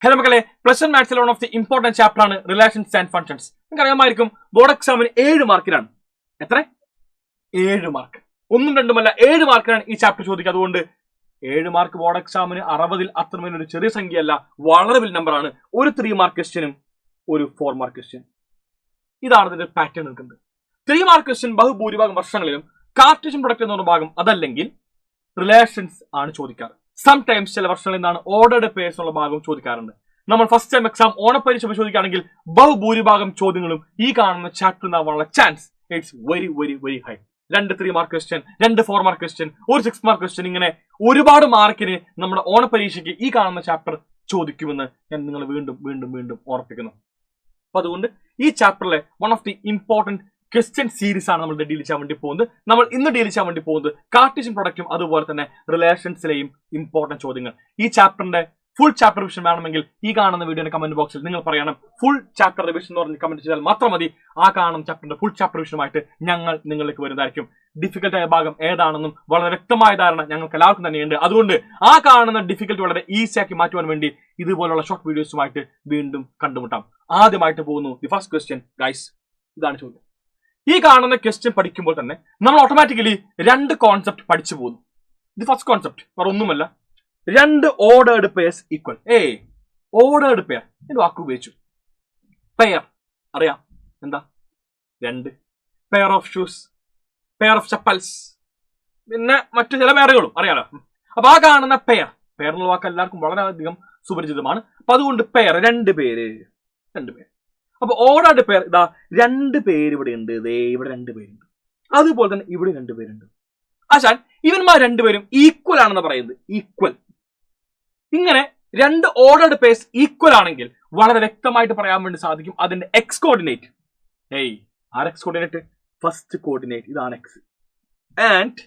Hello മക്കളെ, plus one മാത്സിലെ one of the important chapter ആണ് റിലേഷൻസ് ആൻഡ് ഫങ്ഷൻസ്. നിങ്ങൾക്ക് അറിയാമായിരിക്കും ബോർഡ് എക്സാമിന് 7 മാർക്കിനാണ്. എത്ര? 7 മാർക്ക്. ഒന്നും രണ്ടുമല്ല, 7 മാർക്കിനാണ് ഈ ചാപ്റ്റർ ചോദിക്കുക. അതുകൊണ്ട് 7 മാർക്ക് ബോർഡ് എക്സാമിന് 60-ൽ അത്രമേൽ ഒരു ചെറിയ സംഖ്യയല്ല, വളരെ വലിയ നമ്പർ ആണ്. ഒരു 3 മാർക്ക് ക്വസ്റ്റ്യനും ഒരു 4 മാർക്ക് ക്വസ്റ്റ്യൻ. ഇതാണ് ഇതിന്റെ പാറ്റേൺ നിൽക്കുന്നത്. 3 മാർക്ക് ക്വസ്റ്റ്യൻ ബഹുഭൂരിഭാഗം വർഷങ്ങളിലും കാർട്ടീഷ്യൻ പ്രൊഡക്റ്റ് എന്ന് പറഞ്ഞ ഭാഗം അതല്ലെങ്കിൽ റിലേഷൻസ് ആണ് ചോദിക്കാറ്. സംടൈംസ് ചില വർഷങ്ങളിൽ നിന്നാണ് ഓർഡർഡ് പേഴ്സ് ഉള്ള ഭാഗം ചോദിക്കാറുണ്ട്. നമ്മൾ ഫസ്റ്റ് ടൈം എക്സാം ഓണപ്പരീക്ഷ ചോദിക്കുകയാണെങ്കിൽ ബഹുഭൂരിഭാഗം ചോദ്യങ്ങളും ഈ കാണുന്ന ചാപ്റ്റർ ഉണ്ടാവാനുള്ള chance it's very very very high. 2 3 mark question, 2 4 mark question, ഒരു 6 മാർക്ക് ക്വസ്റ്റ്യൻ, ഇങ്ങനെ ഒരുപാട് മാർക്കിന് നമ്മുടെ ഓണപ്പരീക്ഷയ്ക്ക് ഈ കാണുന്ന ചാപ്റ്റർ ചോദിക്കുമെന്ന് ഞാൻ നിങ്ങൾ വീണ്ടും വീണ്ടും വീണ്ടും ഓർപ്പിക്കുന്നു. അപ്പൊ അതുകൊണ്ട് ഈ ചാപ്റ്ററിലെ one of the important question series ആണ് നമ്മൾ ഡീൽ ചെയ്യാൻ വേണ്ടി പോകുന്നത്. നമ്മൾ ഇന്ന് ഡീൽ ചെയ്യാൻ വേണ്ടി പോകുന്നത് കാർട്ടീഷ്യൻ പ്രൊഡക്റ്റും അതുപോലെ തന്നെ റിലേഷൻസിലെയും ഇമ്പോർട്ടന്റ് ചോദ്യങ്ങൾ. ഈ ചാപ്റ്ററിന്റെ ഫുൾ ചാപ്റ്റർ റിവിഷൻ വേണമെങ്കിൽ ഈ കാണുന്ന വീഡിയോയുടെ കമന്റ് ബോക്സിൽ നിങ്ങൾ പറയണം ഫുൾ ചാപ്റ്റർ റിവിഷൻ എന്ന് പറഞ്ഞ് കമന്റ് ചെയ്താൽ മാത്രം മതി. ആ കാണുന്ന ചാപ്റ്ററിന്റെ ഫുൾ ചാപ്റ്റർ റിവിഷനുമായിട്ട് ഞങ്ങൾ നിങ്ങളിലേക്ക് വരുന്നതായിരിക്കും. ഡിഫിക്കൽട്ട് ആയ ഭാഗം ഏതാണെന്നും വളരെ വ്യക്തമായ ധാരണ ഞങ്ങൾക്ക് എല്ലാവർക്കും തന്നെയുണ്ട്. അതുകൊണ്ട് ആ കാണുന്ന ഡിഫിക്കൽട്ട് വളരെ ഈസി ആക്കി മാറ്റുവാൻ വേണ്ടി ഇതുപോലുള്ള ഷോർട്ട് വീഡിയോസുമായിട്ട് വീണ്ടും കണ്ടുമുട്ടാം. ആദ്യമായിട്ട് പോകുന്നു ദി ഫസ്റ്റ് ക്വസ്റ്റ്യൻ ഗൈസ്. ഇതാണ് ചോദ്യം. ഈ കാണുന്ന ക്വസ്റ്റ്യൻ പഠിക്കുമ്പോൾ തന്നെ നമ്മൾ ഓട്ടോമാറ്റിക്കലി 2 കോൺസെപ്റ്റ് പഠിച്ചു പോകുന്നു. ദി ഫസ്റ്റ് കോൺസെപ്റ്റ് വേറെ ഒന്നുമല്ല, 2 ordered pairs equal. Ordered pair എന്റെ വാക്ക് ഉപയോഗിച്ചു. പെയർ അറിയാം എന്താ? 2 pair of shoes, pair of chappals, പിന്നെ മറ്റു ചില പെയറുകളും അറിയാലോ. അപ്പൊ ആ കാണുന്ന പെയർ എന്നുള്ള വാക്ക് എല്ലാവർക്കും വളരെയധികം സുപരിചിതമാണ്. അപ്പൊ അതുകൊണ്ട് പെയർ 2 പേര്. അപ്പൊ ഓർഡേർഡ് പെയർ ഇതാ 2 പേര് ഇവിടെ ഉണ്ട്. ഇവിടെ 2 പേരുണ്ട്. അതുപോലെ തന്നെ ഇവിടെ 2 പേരുണ്ട്. ആശാൻ ഇവന്മാർ 2 പേരും ഈക്വൽ ആണെന്ന് പറയുന്നത്. ഈക്വൽ. ഇങ്ങനെ 2 ഓർഡേർഡ് പെയർസ് ഈക്വൽ ആണെങ്കിൽ വളരെ വ്യക്തമായിട്ട് പറയാൻ വേണ്ടി സാധിക്കും അതിന്റെ എക്സ് കോർഡിനേറ്റ്. ആർ എക്സ് കോർഡിനേറ്റ്? ഫസ്റ്റ് കോർഡിനേറ്റ് ഇതാണ് എക്സ്. ആൻഡ്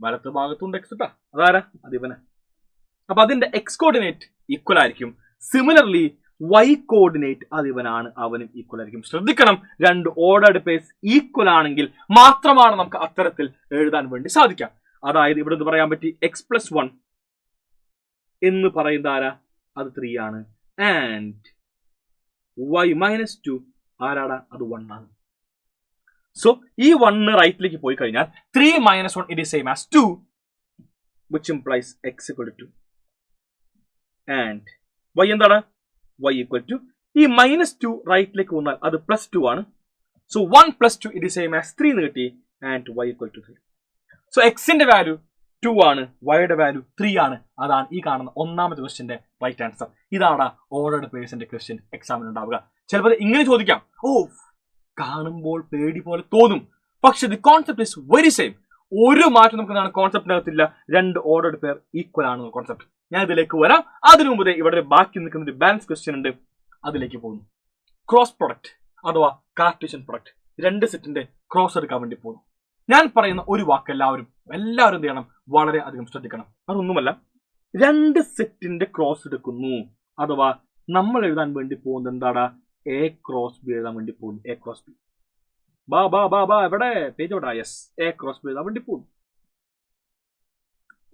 വലത്ത് ഭാഗത്തുണ്ട് എക്സ് ഇട്ടാ. അതാരാ? അതിവന്. അപ്പൊ അതിന്റെ എക്സ് കോർഡിനേറ്റ് ഈക്വൽ ആയിരിക്കും. സിമിലർലി വൈ കോർഡിനേറ്റ് അതിവനാണ്, അവനും ഈക്വൽ ആയിരിക്കും. ശ്രദ്ധിക്കണം, 2 ഓർഡേർഡ് പെയർസ് ഈക്വൽ ആണെങ്കിൽ മാത്രമാണ് നമുക്ക് അത്തരത്തിൽ എഴുതാൻ വേണ്ടി സാധിക്കാം. അതായത് ഇവിടെ പറയാൻ പറ്റി x+1 എന്ന് പറയുന്ന ആരാ? അത് 3 ആണ്. ആൻഡ് y-2 ആരാടാ? അത് 1 ആണ്. സോ ഈ 1 റൈറ്റിലേക്ക് പോയി കഴിഞ്ഞാൽ 3 - 1 it is same as 2, which implies x equal to 2. And y എന്താണ്? y equal to ഈ -2 റൈറ്റിലേക്ക് വന്നാൽ അത് +2 ആണ്. So 1 + 2 it is same as 3 എന്ന് കിട്ടി. And y equal to 3. So എക്സിന്റെ വാല്യൂ 2 ആണ്, വൈയുടെ വാല്യൂ 3 ആണ്. അതാണ് ഈ കാണുന്ന ഒന്നാമത്തെ ക്വസ്റ്റ്യന്റെ റൈറ്റ് ആൻസർ. ഇതാണ് ഓർഡേർഡ് പേഴ്സിന്റെ ക്വസ്റ്റ്യൻ എക്സാമിന് ഉണ്ടാവുക. ചിലപ്പോൾ ഇങ്ങനെ ചോദിക്കാം. കാണുമ്പോൾ പേടി പോലെ തോന്നും, പക്ഷെ the concept is very same. ഒരു മാറ്റം നമുക്ക് കോൺസെപ്റ്റിനകത്തില്ല. 2 ഓർഡേർഡ് പെയർ ഈക്വൽ ആണ് കോൺസെപ്റ്റ്. ഞാൻ ഇതിലേക്ക് വരാം. അതിനു മുമ്പേ ഇവിടെ ബാക്കി നിൽക്കുന്ന ഒരു ബാലൻസ് ക്വസ്റ്റ്യൻ ഉണ്ട്, അതിലേക്ക് പോകുന്നു. ക്രോസ് പ്രൊഡക്റ്റ് അഥവാ കാർട്ടീഷ്യൻ പ്രൊഡക്റ്റ്, 2 സെറ്റിന്റെ ക്രോസ് എടുക്കാൻ വേണ്ടി പോകുന്നു. ഞാൻ പറയുന്ന ഒരു വാക്ക് എല്ലാവരും എന്ത് ചെയ്യണം? വളരെ അധികം ശ്രദ്ധിക്കണം. അതൊന്നുമല്ല, 2 സെറ്റിന്റെ ക്രോസ് എടുക്കുന്നു. അഥവാ നമ്മൾ എഴുതാൻ വേണ്ടി പോകുന്നത് എന്താടാ? എ ക്രോസ് ബി എഴുതാൻ വേണ്ടി പോകുന്നു. A cross B. എവിടെ പേജ് എവിടെ? യെസ്, എ ക്രോസ് ബി എഴുതാൻ വേണ്ടി പോകുന്നു.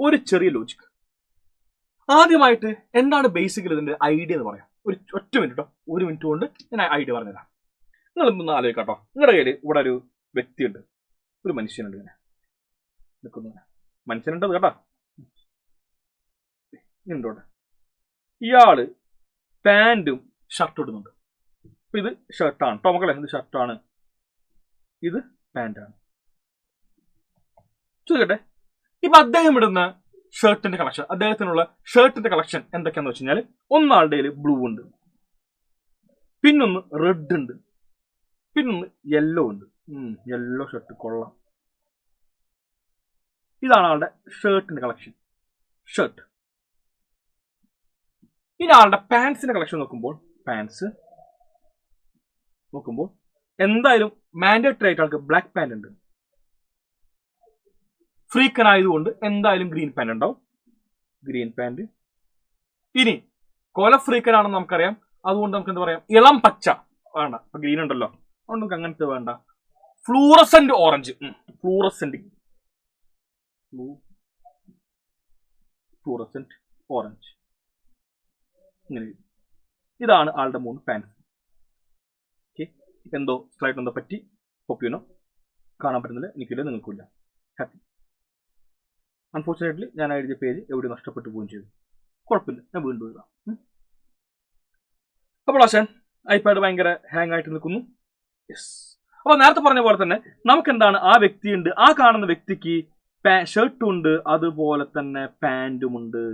ഒരു ചെറിയ ലോജിക്. ആദ്യമായിട്ട് എന്താണ് ബേസിക്കലി ഇതിന്റെ ഐഡിയ എന്ന് പറയാം. ഒറ്റ മിനിറ്റ് കേട്ടോ, 1 മിനിറ്റ് കൊണ്ട് ഞാൻ ഐഡിയ പറഞ്ഞുതരാം. നിങ്ങൾ ഒന്ന് ആലോചിക്കാട്ടോ. നിങ്ങളുടെ കയ്യിൽ ഇവിടെ ഒരു വ്യക്തിയുണ്ട്, ഒരു മനുഷ്യനുണ്ട്, ഇങ്ങനെ നിൽക്കുന്നു. മനുഷ്യനുണ്ടത് കേട്ടോ, ഉണ്ടോട്ടെ. ഇയാള് പാന്റും ഷർട്ടും ഇടുന്നുണ്ട്. അപ്പൊ ഇത് ഷർട്ടാണ് കേട്ടോ മക്കളെ, ഇത് ഷർട്ടാണ്, ഇത് പാന്റാണ്. ചോദിക്കട്ടെ, ഇപ്പൊ അദ്ദേഹം ഇടുന്ന ഷർട്ടിന്റെ കളക്ഷൻ, അദ്ദേഹത്തിനുള്ള ഷർട്ടിന്റെ കളക്ഷൻ എന്തൊക്കെയാന്ന് വെച്ച് കഴിഞ്ഞാൽ, ഒന്നാളുടെ ബ്ലൂ ഉണ്ട്, പിന്നൊന്ന് റെഡ് ഉണ്ട്, പിന്നൊന്ന് യെല്ലോ ഉണ്ട്. യെല്ലോ ഷർട്ട് കൊള്ളാം. ഇതാണ് ആളുടെ ഷർട്ടിന്റെ കളക്ഷൻ. ഷർട്ട്. ഇനി ആളുടെ പാൻസിന്റെ കളക്ഷൻ നോക്കുമ്പോൾ എന്തായാലും മാൻഡേറ്ററി ആയിട്ട് ആൾക്ക് ബ്ലാക്ക് പാന്റ് ഉണ്ട്. ഫ്രീക്കൻ ആയതുകൊണ്ട് എന്തായാലും ഗ്രീൻ പാന്റ് ഉണ്ടാവും. Green pant. ഇനി കൊല ഫ്രീക്കൻ ആണെന്ന് നമുക്കറിയാം, അതുകൊണ്ട് നമുക്ക് എന്താ പറയാം? ഇളം പച്ച വേണ്ട, ഇപ്പൊ ഗ്രീൻ ഉണ്ടല്ലോ, അതുകൊണ്ട് നമുക്ക് അങ്ങനത്തെ വേണ്ട. Fluorescent orange. Fluorescent orange. ഇങ്ങനെ ഇതാണ് ആളുടെ 3 പാൻസ്. ഓക്കെ, എന്തോ സ്ലൈഡ് എന്തോ പറ്റി കോപ്പിയോ കാണാൻ പറ്റുന്നില്ല, എനിക്കില്ല, നിങ്ങൾക്കില്ല. ഹാപ്പി. അൺഫോർച്ചുനേറ്റ്ലി ഞാൻ എഴുതിയ പേജ് എവിടെ നഷ്ടപ്പെട്ടു പോവുകയും ചെയ്തു. കുഴപ്പമില്ല, ഞാൻ വീണ്ടും എഴുതാം. അപ്പോൾ ആശാൻ ഐപാഡ് ഭയങ്കര ഹാങ് ആയിട്ട് നിൽക്കുന്നു. യെസ്. അപ്പൊ നേരത്തെ പറഞ്ഞ പോലെ തന്നെ നമുക്ക് എന്താണ്, ആ വ്യക്തിയുണ്ട്, ആ കാണുന്ന വ്യക്തിക്ക് ഷർട്ടും ഉണ്ട്, അതുപോലെ തന്നെ പാൻറ്റും ഉണ്ട്.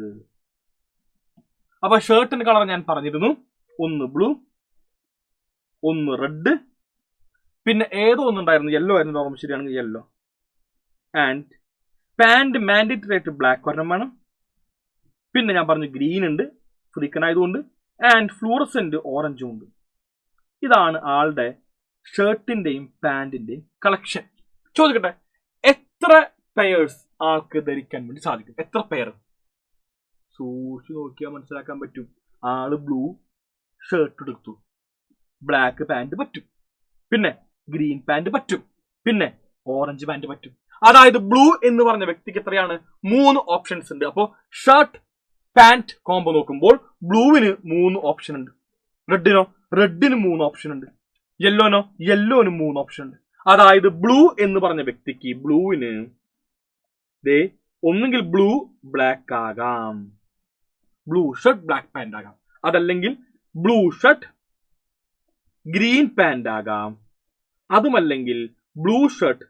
അപ്പൊ ഷർട്ടിന്റെ കളർ ഞാൻ പറഞ്ഞിരുന്നു, ഒന്ന് ബ്ലൂ, ഒന്ന് റെഡ്, പിന്നെ ഏതോ ഒന്നുണ്ടായിരുന്നു, യെല്ലോ ആയിരുന്നു ഓർമ്മ ശരിയാണെങ്കിൽ യെല്ലോ. ആൻഡ് പാൻറ് മാൻഡേറ്ററി ആയിട്ട് ബ്ലാക്ക് ഒരെണ്ണം വേണം. പിന്നെ ഞാൻ പറഞ്ഞു ഗ്രീൻ ഉണ്ട്, ഫ്രീക്കൻ ആയതുകൊണ്ട്. ആൻഡ് ഫ്ലൂറസെന്റ് ഓറഞ്ചും ഉണ്ട്. ഇതാണ് ആളുടെ ഷർട്ടിന്റെയും പാൻറിന്റെയും കളക്ഷൻ. ചോദിക്കട്ടെ, എത്ര പെയേഴ്സ് ആൾക്ക് ധരിക്കാൻ വേണ്ടി സാധിക്കും? എത്ര പെയർ? സൂക്ഷിച്ച് നോക്കിയാൽ മനസ്സിലാക്കാൻ പറ്റും. ആള് ബ്ലൂ ഷർട്ട് എടുത്തു, ബ്ലാക്ക് പാൻറ് പറ്റും, പിന്നെ ഗ്രീൻ പാൻറ് പറ്റും, പിന്നെ ഓറഞ്ച് പാൻറ് പറ്റും. അതായത് ബ്ലൂ എന്ന് പറഞ്ഞ വ്യക്തിക്ക് എത്രയാണ്? 3 ഓപ്ഷൻസ് ഉണ്ട്. അപ്പോ ഷർട്ട് പാൻറ് കോംബോ നോക്കുമ്പോൾ ബ്ലൂവിന് 3 ഓപ്ഷൻ ഉണ്ട്. റെഡിന് 3 ഓപ്ഷൻ ഉണ്ട്. യെല്ലോന് 3 ഓപ്ഷൻ ഉണ്ട്. അതായത് ബ്ലൂ എന്ന് പറഞ്ഞ വ്യക്തിക്ക് ബ്ലൂവിന് ഒന്നുകിൽ ബ്ലൂ ബ്ലാക്ക് ആകാം, ബ്ലൂ ഷർട്ട് ബ്ലാക്ക് പാൻറ് ആകാം, അതല്ലെങ്കിൽ ബ്ലൂ ഷർട്ട് ഗ്രീൻ പാൻറ് ആകാം, അതുമല്ലെങ്കിൽ blue shirt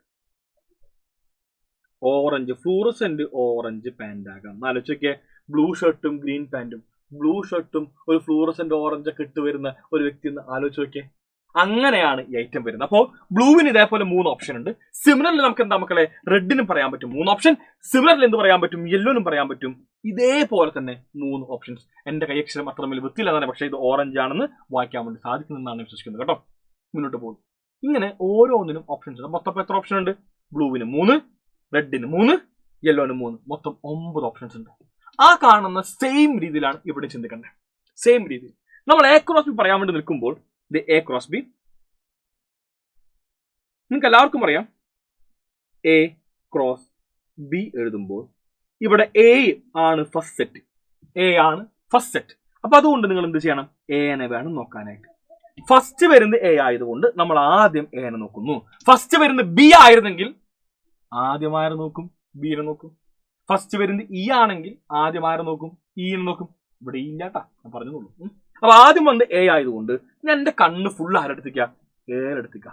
orange fluorescent orange pant ആകാം. ആലോചിച്ചൊക്കെ, ബ്ലൂ ഷർട്ടും ഗ്രീൻ പാൻറ്റും, ബ്ലൂ ഷർട്ടും ഒരു ഫ്ലൂറസെന്റ് ഓറഞ്ച് ഒക്കെ ഇട്ട് വരുന്ന ഒരു വ്യക്തി എന്ന് ആലോചിച്ച് നോക്കിയേ. അങ്ങനെയാണ് ഈ ഐറ്റം വരുന്നത്. അപ്പോൾ ബ്ലൂവിന് ഇതേപോലെ 3 ഓപ്ഷൻ ഉണ്ട്. സിമിലർലി നമുക്ക് എന്താ മക്കളെ, റെഡിനും പറയാൻ പറ്റും 3 ഓപ്ഷൻ. സിമിലർലി എന്ത് പറയാൻ പറ്റും? യെല്ലോനും പറയാൻ പറ്റും. ഇതേപോലെ തന്നെ 3 ഓപ്ഷൻസ്. എന്റെ കൈയക്ഷരം അത്ര വലിയ വൃത്തിയില്ല തന്നെ, പക്ഷേ ഇത് ഓറഞ്ച് ആണെന്ന് വായിക്കാൻ വേണ്ടി സാധിക്കുമെന്നാണ് വിശ്വസിക്കുന്നത് കേട്ടോ. മുന്നോട്ട് പോകും. ഇങ്ങനെ ഓരോന്നിനും ഓപ്ഷൻസ് ഉണ്ട്. മൊത്തം എത്ര ഓപ്ഷൻ ഉണ്ട്? ബ്ലൂവിന് 3, റെഡിന് 3, യെല്ലോന് 3, മൊത്തം 9 ഓപ്ഷൻസ് ഉണ്ട്. ആ കാണുന്ന സെയിം രീതിയിലാണ് ഇവിടെ ചിന്തിക്കേണ്ടത്. സെയിം രീതിയിൽ നമ്മൾ എ ക്രോസ് ബി പറയാൻ വേണ്ടി നിൽക്കുമ്പോൾ എ ക്രോസ് ബി നിങ്ങൾക്ക് എല്ലാവർക്കും അറിയാം. എ ക്രോസ് ബി എഴുതുമ്പോൾ ഇവിടെ എ ആണ് ഫസ്റ്റ് സെറ്റ്. എ ആണ് ഫസ്റ്റ് സെറ്റ്. അപ്പൊ അതുകൊണ്ട് നിങ്ങൾ എന്ത് ചെയ്യണം? എനെ വേണം നോക്കാനായിട്ട്. ഫസ്റ്റ് വരുന്നത് എ ആയതുകൊണ്ട് നമ്മൾ ആദ്യം എനെ നോക്കുന്നു. ഫസ്റ്റ് വരുന്നത് ബി ആയിരുന്നെങ്കിൽ ആദ്യം ആരെ നോക്കും? ബിനെ നോക്കും. ഫസ്റ്റ് വരുന്നത് ഇ ആണെങ്കിൽ ആദ്യം ആരെ നോക്കും? ഇനെ നോക്കും. ഇവിടെ ഇല്ലാട്ടാ, ഞാൻ പറഞ്ഞോളൂ. അപ്പൊ ആദ്യം വന്ന് എ ആയതുകൊണ്ട് ഞാൻ എന്റെ കണ്ണ് ഫുൾ ആരെടുത്തിക്ക? എടുത്തിക്ക.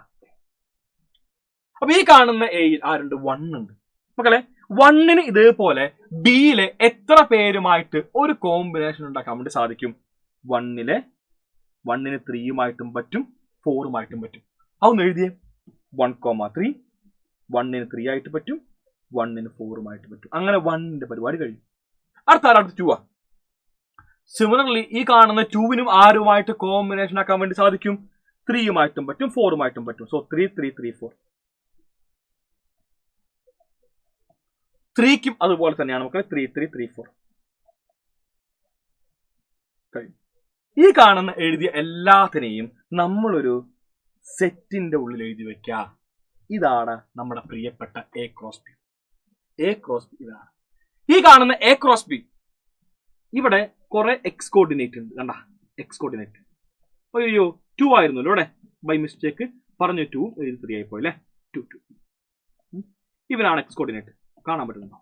അപ്പൊ ഈ കാണുന്ന എയിൽ ആരുണ്ട്? 1 ഉണ്ട്. മക്കളെ, 1ന് ഇതേപോലെ ബിയിലെ എത്ര പേരുമായിട്ട് ഒരു കോമ്പിനേഷൻ ഉണ്ടാക്കാൻ വേണ്ടി സാധിക്കും? 1ന് 3 പറ്റും, 4 പറ്റും. അതൊന്ന് എഴുതിയേ. 1,3 1ന് 3 ആയിട്ട് പറ്റും, 1ന് 4 പറ്റും. അങ്ങനെ 1ന്റെ പരിപാടി കഴിയും. അടുത്ത 2 ആ. സിമിലർലി ഈ കാണുന്ന 2വിനും ആരുമായിട്ട് കോമ്പിനേഷൻ ആക്കാൻ വേണ്ടി സാധിക്കും? 3 പറ്റും, 4 പറ്റും. സോ 3 3 3 4. 3ക്കും അതുപോലെ തന്നെയാണ് മക്കളെ. 3 3 3 4. ഈ കാണുന്ന എഴുതിയ എല്ലാത്തിനെയും നമ്മളൊരു സെറ്റിന്റെ ഉള്ളിൽ എഴുതി വെക്കുക. ഇതാണ് നമ്മുടെ പ്രിയപ്പെട്ട A cross B. A cross B ഇതാണ്. ഈ കാണുന്ന എ ക്രോസ് ബി ഇവിടെ കുറെ എക്സ് കോർഡിനേറ്റ് ഉണ്ട്. കണ്ട, എക്സ് കോർഡിനേറ്റ്. അയ്യോ 2 ആയിരുന്നല്ലോ ഇവിടെ, ബൈ മിസ്റ്റേക്ക് പറഞ്ഞു 2 എഴുതി 3 ആയിപ്പോയി അല്ലേ. 2 2 ഇവനാണ് എക്സ് കോർഡിനേറ്റ്. കാണാൻ പറ്റുന്നുണ്ടോ?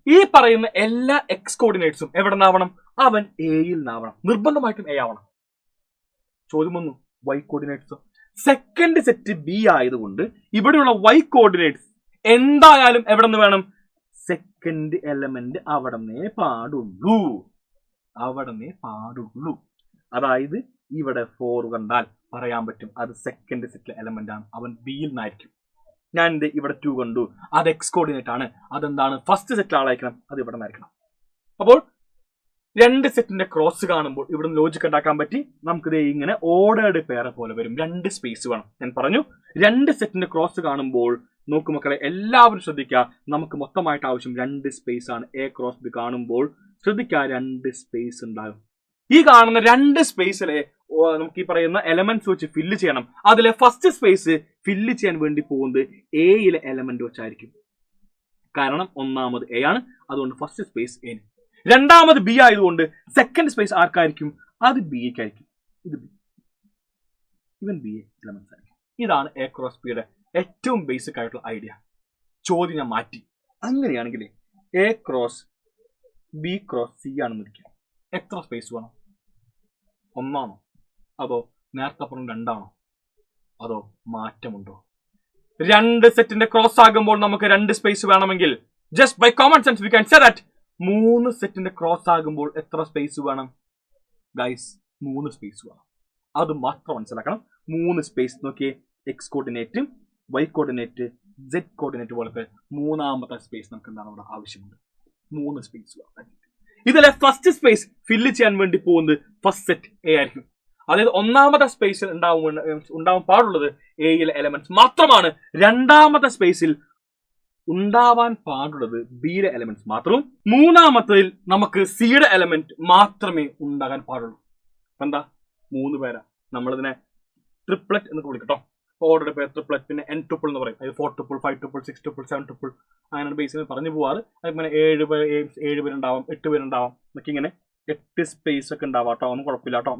ഈ പറയുന്ന എല്ലാ എക്സ് കോർഡിനേറ്റ്സും എവിടെ നിന്നാവണം? അവൻ എയിൽ നിന്നാവണം. നിർബന്ധമായിട്ടും എ ആവണം. ചോദ്യം വന്നു, വൈ കോർഡിനേറ്റ്സോ? സെക്കൻഡ് സെറ്റ് ബി ആയതുകൊണ്ട് ഇവിടെയുള്ള വൈ കോർഡിനേറ്റ്സ് എന്തായാലും എവിടെ നിന്ന് വേണം? സെക്കൻഡ് എലമെന്റ് അവിടന്നേ പാടുള്ളൂ. അതായത് ഇവിടെ 4 കണ്ടാൽ പറയാൻ പറ്റും അത് സെക്കൻഡ് സെറ്റിലെ എലമെന്റ് ആണ്. അവൻ ബിയിൽ നിന്നായിരിക്കും. ഞാൻ ഇവിടെ 2 കണ്ടു, അത് എക്സ് കോർഡിനേറ്റ് ആണ്. അതെന്താണ്? ഫസ്റ്റ് സെറ്റിൽ ആളായിരിക്കണം. അത് ഇവിടെ നിന്നായിരിക്കണം. അപ്പോൾ 2 സെറ്റിന്റെ ക്രോസ് കാണുമ്പോൾ ഇവിടെ ലോജിക് ഉണ്ടാക്കാൻ പറ്റി. നമുക്കിത് ഇങ്ങനെ ഓർഡേർഡ് പെയർ പോലെ വരും. 2 സ്പേസ് വേണം. ഞാൻ പറഞ്ഞു 2 സെറ്റിന്റെ ക്രോസ് കാണുമ്പോൾ നോക്കു മക്കളെ, എല്ലാവരും ശ്രദ്ധിക്കുക. നമുക്ക് മൊത്തമായിട്ട് ആവശ്യം 2 സ്പേസ് ആണ്. എ ക്രോസ് ബി കാണുമ്പോൾ ശ്രദ്ധിക്കുക, 2 സ്പേസ് ഉണ്ടാകും. ഈ കാണുന്ന 2 സ്പേസിലെ നമുക്ക് ഈ പറയുന്ന എലമെന്റ്സ് വെച്ച് ഫില്ല് ചെയ്യണം. അതിലെ ഫസ്റ്റ് സ്പേസ് ഫില്ല് ചെയ്യാൻ വേണ്ടി പോകുന്നത് എയിലെ എലമെന്റ് വെച്ചായിരിക്കും. കാരണം ഒന്നാമത് എ ആണ്, അതുകൊണ്ട് ഫസ്റ്റ് സ്പേസ് എ. രണ്ടാമത് ബി ആയതുകൊണ്ട് സെക്കൻഡ് സ്പേസ് ആർക്കായിരിക്കും? അത് ബി ക്കായിരിക്കും. ഇത് ബി, ഇവൻ ബി എലമെന്റ്സ് ആയിരിക്കും. ഇതാണ് എ ക്രോസ് ബിയുടെ ഏറ്റവും ബേസിക് ആയിട്ടുള്ള ഐഡിയ. ചോദ്യം ഞാൻ മാറ്റി. അങ്ങനെയാണെങ്കിൽ A cross B cross C ആണെന്ന് ഇരിക്കാം. എത്ര സ്പേസ് വേണം? ഒന്നാണോ അതോ നേരത്തെ പറഞ്ഞ രണ്ടാണോ അതോ മാറ്റമുണ്ടോ? രണ്ട് സെറ്റിന്റെ ക്രോസ് ആകുമ്പോൾ നമുക്ക് രണ്ട് സ്പേസ് വേണമെങ്കിൽ just by common sense we can say that മൂന്ന് സെറ്റിന്റെ ക്രോസ് ആകുമ്പോൾ എത്ര സ്പേസ് വേണം ഗൈസ്? 3 സ്പേസ് വേണം. അത് മാത്രം മനസ്സിലാക്കണം. 3 സ്പേസ് നോക്കിയേ, X coordinate, Y coordinate, Z coordinate പോലത്തെ മൂന്നാമത്തെ സ്പേസ് നമുക്ക് എന്താണ് അവിടെ ആവശ്യമുണ്ട്. 3 സ്പേസ് വേണം. ഇതിലെ ഫസ്റ്റ് സ്പേസ് ഫില്ല് ചെയ്യാൻ വേണ്ടി പോകുന്നത് ഫസ്റ്റ് സെറ്റ് എ ആയിരിക്കും. അതായത് ഒന്നാമത്തെ സ്പേസിൽ ഉണ്ടാവാൻ പാടുള്ളത് എയിലെ എലമെന്റ്സ് മാത്രമാണ്. രണ്ടാമത്തെ സ്പേസിൽ ഉണ്ടാവാൻ പാടുള്ളത് ബിയിലെ എലമെന്റ്സ് മാത്രവും. മൂന്നാമത്തിൽ നമുക്ക് സിയുടെ എലമെന്റ് മാത്രമേ ഉണ്ടാകാൻ പാടുള്ളൂ. എന്താ? 3 പേരാ. നമ്മളിതിനെ ട്രിപ്ലറ്റ് എന്ന് വിളിക്കട്ടോ. ഓർഡറുടെ പേര് ട്രിപ്ലറ്റ്, പിന്നെ എൻ ട്രിപ്പിൾ എന്ന് പറയും. അത് 4 ട്രിപ്പിൾ, 5 ട്രിപ്പിൾ, 6 ട്രിപ്പിൾ, 7 ട്രിപ്പിൾ അങ്ങനെ ബേസിൽ പറഞ്ഞു പോവാറ്. അതിങ്ങനെ 7 പേരുണ്ടാവാം, 8 പേരുണ്ടാവാം. നമുക്ക് ഇങ്ങനെ 8 സ്പേസ് ഒക്കെ ഉണ്ടാവാം കേട്ടോ. ഒന്നും കുഴപ്പമില്ല കേട്ടോ.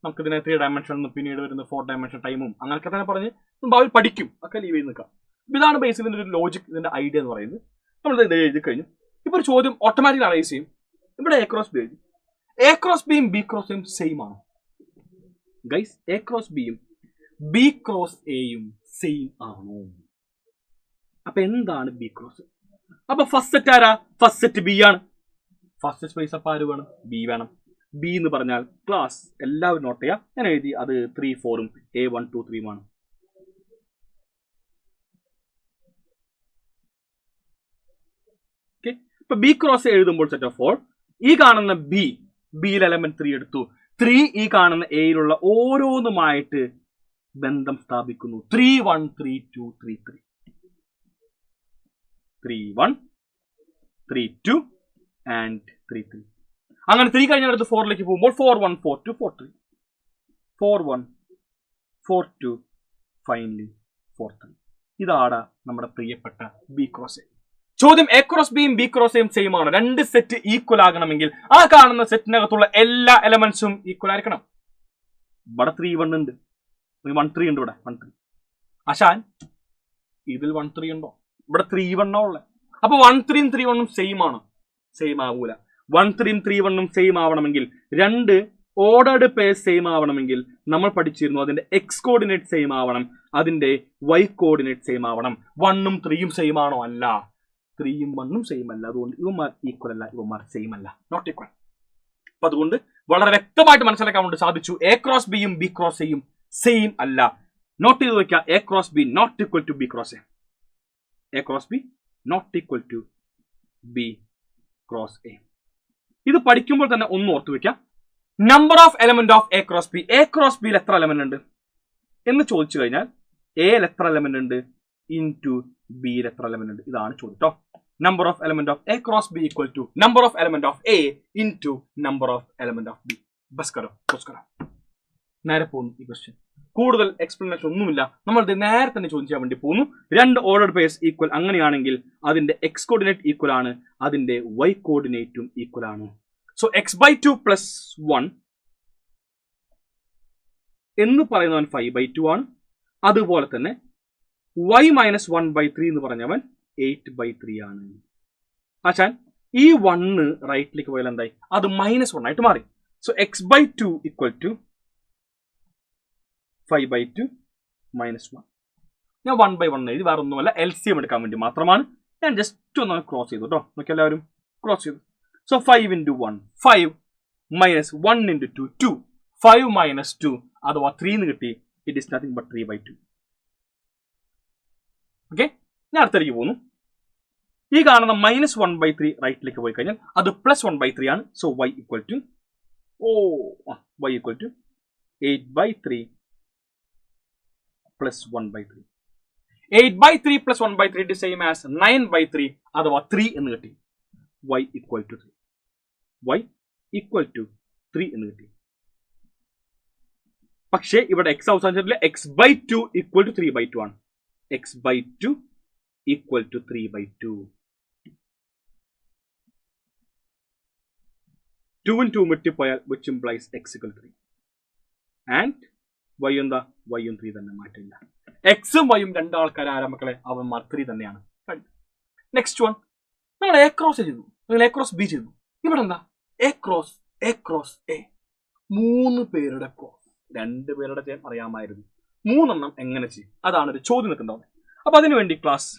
നമുക്കിതിനെ 3 ഡയമെൻഷൻ പിന്നീട് വരുന്ന 4 ഡയമെൻഷൻ ടൈമും അങ്ങനെയൊക്കെ തന്നെ പറഞ്ഞ് ഭാവി പഠിക്കും. ഒക്കെ ലീവ് ചെയ്ത് നിൽക്കാം. ഇതാണ് ബേസിൽ ഇതിന്റെ ഒരു ലോജിക്, ഇതിന്റെ ഐഡിയ എന്ന് പറയുന്നത്. നമ്മൾ ഇത് എഴുതി കഴിഞ്ഞു. ഇപ്പൊ ഒരു ചോദ്യം ഓട്ടോമാറ്റിക് അനലൈസ് ചെയ്യും. ഇവിടെ എ ക്രോസ് ബി എഴുതി. എ ക്രോസ് ബിയും ബി ക്രോസ് എയും സെയിം ആണ് ഗൈസ്. എ ക്രോസ് ബിയും ബി ക്രോസ് എയും സെയിം ആണോ? അപ്പൊ എന്താണ് ബി ക്രോസ്? അപ്പൊ ഫസ്റ്റ് സെറ്റ് ആരാ? ഫസ്റ്റ് സെറ്റ് ബി ആണ്. ഫസ്റ്റ് സ്പേസ് അപ്പൊ ആര് വേണം? ബി വേണം. ബി എന്ന് പറഞ്ഞാൽ ക്ലാസ് എല്ലാവരും നോട്ട് ചെയ്യാം. ഞാൻ എഴുതി അത് 3, 4ഉം A1, 2, 3 ആണ്. ഇപ്പൊ ബി ക്രോസ് എഴുതുമ്പോൾ സെറ്റ് ഓഫ് 4, ഈ കാണുന്ന ബിയിൽ എലമെന്റ് 3 എടുത്തു. 3 ഈ കാണുന്ന എയിലുള്ള ഓരോന്നുമായിട്ട് ബന്ധം സ്ഥാപിക്കുന്നു. 3, 1, 3, 2, 3, 3. 3, 1, 3, 2 and 3, 3. അങ്ങനെ 3 കഴിഞ്ഞ അടുത്ത് 4ലേക്ക് പോകുമ്പോൾ 4, 1, 4, 2, 4, 3. 4, 1, 4, 2, ഫൈനലി 4, 3. ഇതാണ് നമ്മുടെ പ്രിയപ്പെട്ട ബി ക്രോസ് എ. ചോദ്യം എ ക്രോസ് ബിയും ബി ക്രോസ് എയും സെയിം ആണ്. രണ്ട് സെറ്റ് ഈക്വൽ ആകണമെങ്കിൽ ആ കാണുന്ന സെറ്റിനകത്തുള്ള എല്ലാ എലമെന്റ്സും ഈക്വൽ ആയിരിക്കണം. ഇവിടെ 3, 1 ഉണ്ട്, 1, 3 ഉണ്ട്. ഇവിടെ 1, 3. അശാൻ ഇതിൽ 1, 3 ഉണ്ടോ? ഇവിടെ 3, 1 ഉള്ളത്. അപ്പൊ 1, 3, 3, 1 സെയിം ആണ്. സെയിം ആവൂല. 1, 3, 3, 1 സെയിം ആവണമെങ്കിൽ, രണ്ട് ഓർഡേർഡ് പേഴ്സ് സെയിം ആവണമെങ്കിൽ നമ്മൾ പഠിച്ചിരുന്നു അതിന്റെ എക്സ് കോർഡിനേറ്റ് സെയിം ആവണം, അതിന്റെ വൈ കോർഡിനേറ്റ് സെയിം ആവണം. 1ഉം 3ഉം സെയിം ആണോ? അല്ല. 3ഉം 1ഉം സെയിം അല്ല. അതുകൊണ്ട് ഇവന്മാർ ഈക്വൽ അല്ല, ഇവന്മാർ സെയിം അല്ല, നോട്ട് ഈക്വൽ. അപ്പൊ അതുകൊണ്ട് വളരെ വ്യക്തമായിട്ട് മനസ്സിലാക്കാൻ വേണ്ടി സാധിച്ചു എ ക്രോസ് ബിയും ബി ക്രോസ് എയും സെയിം അല്ല. നോട്ട് ചെയ്ത് വെക്കുക, A cross B not equal to B cross A. A cross B not equal to B cross A. ഇത് പഠിക്കുമ്പോൾ തന്നെ ഒന്ന് ഓർത്തു വെക്കാം. Number of element of A cross B. A cross ബിയിൽ എത്ര എലമെന്റ് ഉണ്ട് എന്ന് ചോദിച്ചു കഴിഞ്ഞാൽ എയിൽ എത്ര എലമെന്റ് ഉണ്ട് ഇൻടു ബിയിൽ എത്ര എലമെന്റ് ഉണ്ട്, ഇതാണ് ചോദ്യം കേട്ടോ. Number of element of A cross B equal to number of element of A into number of element of B. ബസ്കരോ നേരെ പോകുന്നു ഈ ക്വസ്റ്റ്യൻ. കൂടുതൽ എക്സ്പ്ലനേഷൻ ഒന്നുമില്ല. നമ്മൾ ഇത് നേരെ തന്നെ ചോദ്യം ചെയ്യാൻ വേണ്ടി പോകുന്നു. രണ്ട് ഓർഡർഡ് പേഴ്സ് ഈക്വൽ അങ്ങനെയാണെങ്കിൽ അതിന്റെ എക്സ് കോർഡിനേറ്റ് ഈക്വൽ ആണ്, അതിന്റെ വൈ കോർഡിനേറ്റും ഈക്വൽ ആണ്. സോ x/2 പ്ലസ് 1 എന്ന് പറയുന്നവൻ 5/2 ആണ്. അതുപോലെ തന്നെ y മൈനസ് 1/3 എന്ന് പറഞ്ഞവൻ 8/3 ആണ്. ആച്ചാൻ ഈ 1 റൈറ്റിലേക്ക് പോയാൽ എന്തായി? അത് -1 ആയിട്ട് മാറി. So x/2 equal to 5/2 -1. ഞാൻ 1/1 എഴുതി, വേറെ ഒന്നുമല്ല, LCM എടുക്കാൻ വേണ്ടി മാത്രമാണ്. ഞാൻ ജസ്റ്റ് ഒന്ന് ക്രോസ് ചെയ്തു കേട്ടോ. നോക്കി എല്ലാവരും ക്രോസ് ചെയ്തു. So 5 into 1, 5 minus 1 into 2, 2. 5 minus 2, അഥവാ 3 എന്ന് കിട്ടി. It is nothing but 3/2. Okay, ഞാൻ അടുത്തേക്ക് പോകുന്നു. ഈ കാണുന്ന -1/3 റൈറ്റിലേക്ക് പോയി കഴിഞ്ഞാൽ അത് +1/3 ആണ്. So y equal to y equal to 8/3 plus 1/3. 8/3 plus 1/3 is same as 9/3 അഥവാ 3 എന്ന് കിട്ടി. y equal to 3. y equal to 3 എന്ന് കിട്ടി. പക്ഷേ ഇവിടെ x അവസാനിച്ചിട്ടില്ല. x/2 ഈക്വൽ ടു 3/2 ആണ്. x/2 equal to 3/2. 2 ഉം 2 മുട്ടിപ്പോയാൽ which implies x equal 3 and y എന്താ y ഉം 3 തന്നെ മാറ്റില്ല. എക്സും വൈയും രണ്ടാൾക്കാർ ആരാ മക്കളെ? അവന്മാർ 3 തന്നെയാണ്. നെക്സ്റ്റ് വൺ നമ്മൾ എ ക്രോസ് ചെയ്തു, നിങ്ങൾ എ ക്രോസ് ബി ചെയ്തു. ഇവിടെ എന്താ എ ക്രോസ് എ 3 പേരുടെ ക്രോസ്, 2 പേരുടെ ചെയ്യാൻ അറിയാമായിരുന്നു, 3 എണ്ണം എങ്ങനെ ചെയ്യും? അതാണ് ഒരു ചോദ്യം നിൽക്കുന്നുണ്ടാവും. അപ്പൊ അതിനുവേണ്ടി ക്ലാസ്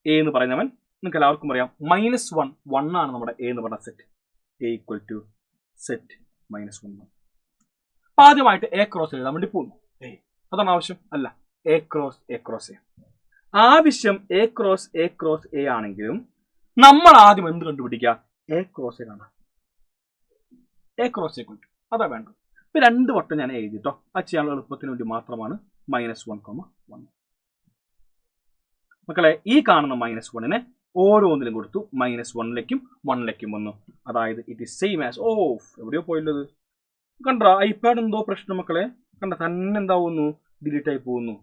എ എന്ന് പറയുന്നവൻ നിങ്ങൾക്ക് എല്ലാവർക്കും അറിയാം -1 ആണ് നമ്മുടെ എ എന്ന് പറഞ്ഞ set. A equal to set -1. അപ്പൊ ആദ്യമായിട്ട് എ ക്രോസ് എഴുതാൻ വേണ്ടി പോകുന്നു. അതാണ് ആവശ്യം അല്ല, എ ക്രോസ് എ ആവശ്യം എ ക്രോസ് എ ആണെങ്കിലും നമ്മൾ ആദ്യം എന്ത് കണ്ടുപിടിക്കുക? എ ക്രോസ് എ കാണാം. എ ക്രോസ് എ അതാ വേണ്ടത്. ഇപ്പൊ 2 വട്ടം ഞാൻ എഴുതിട്ടോ, അത് ചെയ്യാനുള്ള എളുപ്പത്തിന് വേണ്ടി മാത്രമാണ് -1,1. മക്കളെ ഈ കാണുന്ന -1നെ ഓരോന്നിലും കൊടുത്തു, -1ലേക്കും 1ലേക്കും വന്നു. അതായത് ഇറ്റ് ഈസ് സെയിം ആസ് എവിടെയോ പോയുള്ളത് കണ്ട ഐപാഡ് എന്തോ പ്രശ്നം മക്കളെ, കണ്ട തന്നെ എന്താവുന്നു, ഡിലീറ്റ് ആയി പോകുന്നു.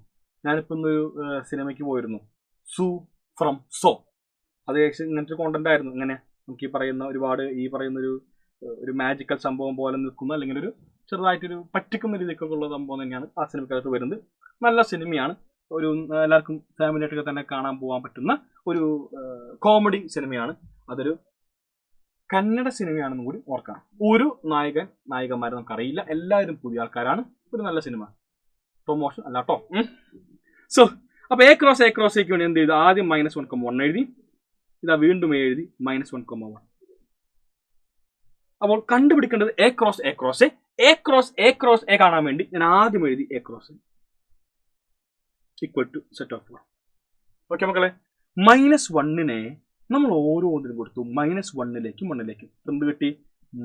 ഞാനിപ്പോ ഒരു സിനിമയ്ക്ക് പോയിരുന്നു, സു ഫ്രം സോ. അത് ഇങ്ങനത്തെ കോണ്ടന്റ് ആയിരുന്നു. ഇങ്ങനെ നമുക്ക് ഈ പറയുന്ന ഒരു മാജിക്കൽ സംഭവം പോലെ നിൽക്കുന്ന, അല്ലെങ്കിൽ ഒരു ചെറുതായിട്ടൊരു പറ്റിക്കുന്ന രീതിക്കൊക്കെ ഉള്ള സംഭവം തന്നെയാണ് ആ സിനിമക്കകത്ത് വരുന്നത്. നല്ല സിനിമയാണ്, ഒരു എല്ലാവർക്കും ഫാമിലി ആയിട്ടൊക്കെ തന്നെ കാണാൻ പോകാൻ പറ്റുന്ന ഒരു കോമഡി സിനിമയാണ്. അതൊരു കന്നഡ സിനിമയാണെന്നും കൂടി ഓർക്കണം. ഒരു നായകന്മാരെ നമുക്കറിയില്ല, എല്ലാവരും പുതിയ ആൾക്കാരാണ്. ഒരു നല്ല സിനിമ, പ്രൊമോഷൻ അല്ല കേട്ടോ. സോ അപ്പൊ എ ക്രോസ് എക്ക് വേണ്ടി എന്ത് ചെയ്തു? ആദ്യം -1,1 എഴുതി, ഇതാ വീണ്ടും എഴുതി -1,1. അപ്പോൾ കണ്ടുപിടിക്കേണ്ടത് എ ക്രോസ് എ കാണാൻ വേണ്ടി ഞാൻ ആദ്യം എഴുതി A cross equal to set of 1. Okay മക്കളെ, -1നെ നമ്മൾ ഓരോന്നിനും കൊടുത്തു, -1ലേക്കും 1ലേക്കും. എന്ത് കിട്ടി?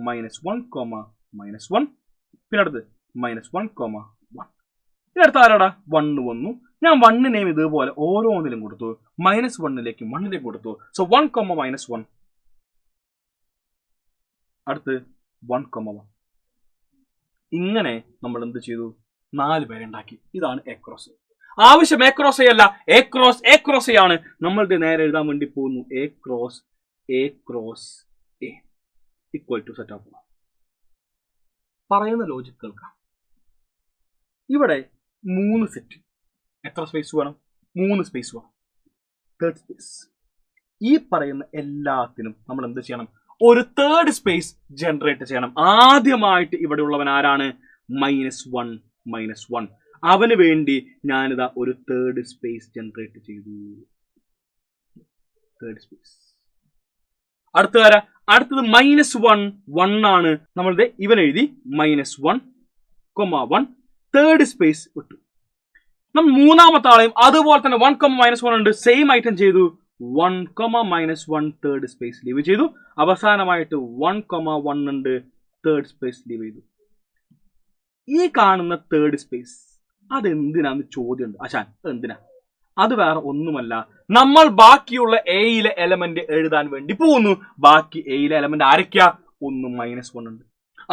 -1,-1. പിന്നെ അടുത്ത് -1,1. ഇതിനടുത്ത് ആരാടാ? 1 വന്നു. ഞാൻ 1നെയും ഇതുപോലെ ഓരോന്നിലും കൊടുത്തു, -1ലേക്കും 1ലേക്കും കൊടുത്തു. സോ 1,-1. അടുത്ത് 1,1. ഇങ്ങനെ നമ്മൾ എന്ത് ചെയ്തു? 4 പേരെ ഉണ്ടാക്കി. ഇതാണ് എ ക്രോസ്. ആവശ്യം എ ക്രോസ് അല്ല, എ ക്രോസ് ആണ്. നമ്മളുടെ നേരെ എഴുതാൻ വേണ്ടി പോകുന്നു A cross A equal to set of 1. പറയുന്ന ലോജിക് കേൾക്കാം. ഇവിടെ 3 സെറ്റ്, എത്ര സ്പേസ് വേണം? 3 സ്പേസ് വേണം, 3rd സ്പേസ്. ഈ പറയുന്ന എല്ലാത്തിനും നമ്മൾ എന്ത് ചെയ്യണം? ഒരു 3rd സ്പേസ് ജനറേറ്റ് ചെയ്യണം. ആദ്യമായിട്ട് ഇവിടെ ഉള്ളവൻ ആരാണ്? -1. അവന് വേണ്ടി ഞാനിതാ ഒരു 3rd സ്പേസ് ജനറേറ്റ് ചെയ്തു. 3rd space. അടുത്തത് -1 ആണ്. നമ്മളുടെ ഇവൻ എഴുതി -1,1. 3rd സ്പേസ് വിട്ടു. നമ്മൾ മൂന്നാമത്തെ ആളെയും അതുപോലെ തന്നെ 1,-1 ഉണ്ട്, സെയിം ഐറ്റം ചെയ്തു. 1,-1 3rd സ്പേസ് ലീവ് ചെയ്തു. അവസാനമായിട്ട് 1,1 ഉണ്ട്, 3rd സ്പേസ് ലീവ് ചെയ്തു. ഈ കാണുന്ന 3rd സ്പേസ് അതെന്തിനാന്ന് ചോദ്യമുണ്ട്. ആശാൻ എന്തിനാ? അത് വേറെ ഒന്നുമല്ല, നമ്മൾ ബാക്കിയുള്ള എയിലെ എലമെന്റ് എഴുതാൻ വേണ്ടി പോകുന്നു. ബാക്കി എയിലെ എലമെന്റ് ആരൊക്കെയാ? 1 -1 ഉണ്ട്.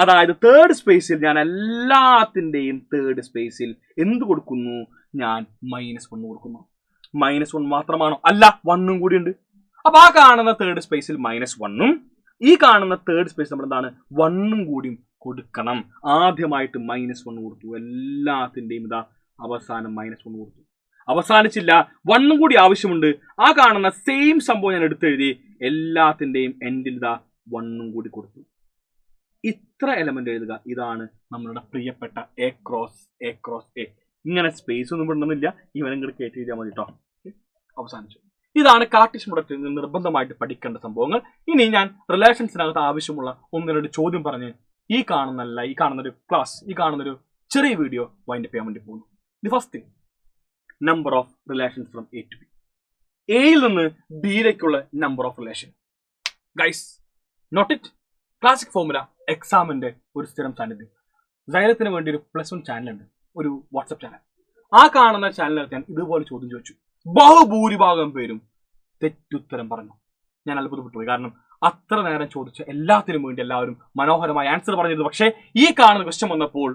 അതായത് 3rd സ്പേസിൽ ഞാൻ എല്ലാത്തിന്റെയും 3rd സ്പേസിൽ എന്ത് കൊടുക്കുന്നു? ഞാൻ -1 കൊടുക്കുന്നു. -1 മാത്രമാണോ? അല്ല, 1 കൂടി ഉണ്ട്. അപ്പൊ ആ കാണുന്ന 3rd സ്പേസിൽ -1ഉം ഈ കാണുന്ന 3rd സ്പേസ് നമ്മൾ എന്താണ്? 1ഉം കൂടിയും കൊടുക്കണം. ആദ്യമായിട്ട് -1 കൊടുത്തു, എല്ലാത്തിന്റെയും ഇതാ അവസാനം -1 കൊടുത്തു. അവസാനിച്ചില്ല, 1ഉം കൂടി ആവശ്യമുണ്ട്. ആ കാണുന്ന സെയിം സംഭവം ഞാൻ എടുത്തെഴുതി, എല്ലാത്തിന്റെയും എൻഡിൽ ഇതാ 1ഉം കൂടി കൊടുത്തു. ഇത്ര എലമെന്റ് എഴുതുക. ഇതാണ് നമ്മളുടെ പ്രിയപ്പെട്ട എ ക്രോസ് എ. ഇങ്ങനെ സ്പേസ് ഒന്നും വിടണമെന്നില്ല, ഇവനും കൂടി കയറ്റി എഴുതിയാൽ മതി കേട്ടോ. അവസാനിച്ചു. ഇതാണ് കാർട്ടീഷ്യൻ പ്രൊഡക്റ്റിൽ നിന്ന് നിർബന്ധമായിട്ട് പഠിക്കേണ്ട സംഭവങ്ങൾ. ഇനി ഞാൻ റിലേഷൻസിനകത്ത് ആവശ്യമുള്ള 1-2 ചോദ്യം പറഞ്ഞ് ഈ കാണുന്നൊരു ക്ലാസ്, ഈ കാണുന്നൊരു ചെറിയ വീഡിയോ വൈൻഡ് ചെയ്യാൻ വേണ്ടി പോകുന്നു. The first thing, number of relations from A to B. എയിൽ നിന്ന് ബിയിലേക്കുള്ള number of relation. Guys note it, classic formula എക്സാമിന്റെ ഒരു സ്ഥിരം സാന്നിധ്യം. സൈലത്തിന് വേണ്ടി ഒരു +1 ചാനലുണ്ട്, ഒരു വാട്സപ്പ് ചാനൽ. ആ കാണുന്ന ചാനലിനകത്ത് ഞാൻ ഇതുപോലെ ചോദ്യം ചോദിച്ചു. ബഹുഭൂരിഭാഗം പേരും തെറ്റുത്തരം പറഞ്ഞു. ഞാൻ അത്ഭുതപ്പെട്ടു പോയി. കാരണം അത്ര നേരം ചോദിച്ച എല്ലാത്തിനും വേണ്ടി എല്ലാവരും മനോഹരമായ ആൻസർ പറഞ്ഞിരുന്നു. പക്ഷേ ഈ കാണുന്ന ക്വസ്റ്റ്യൻ വന്നപ്പോൾ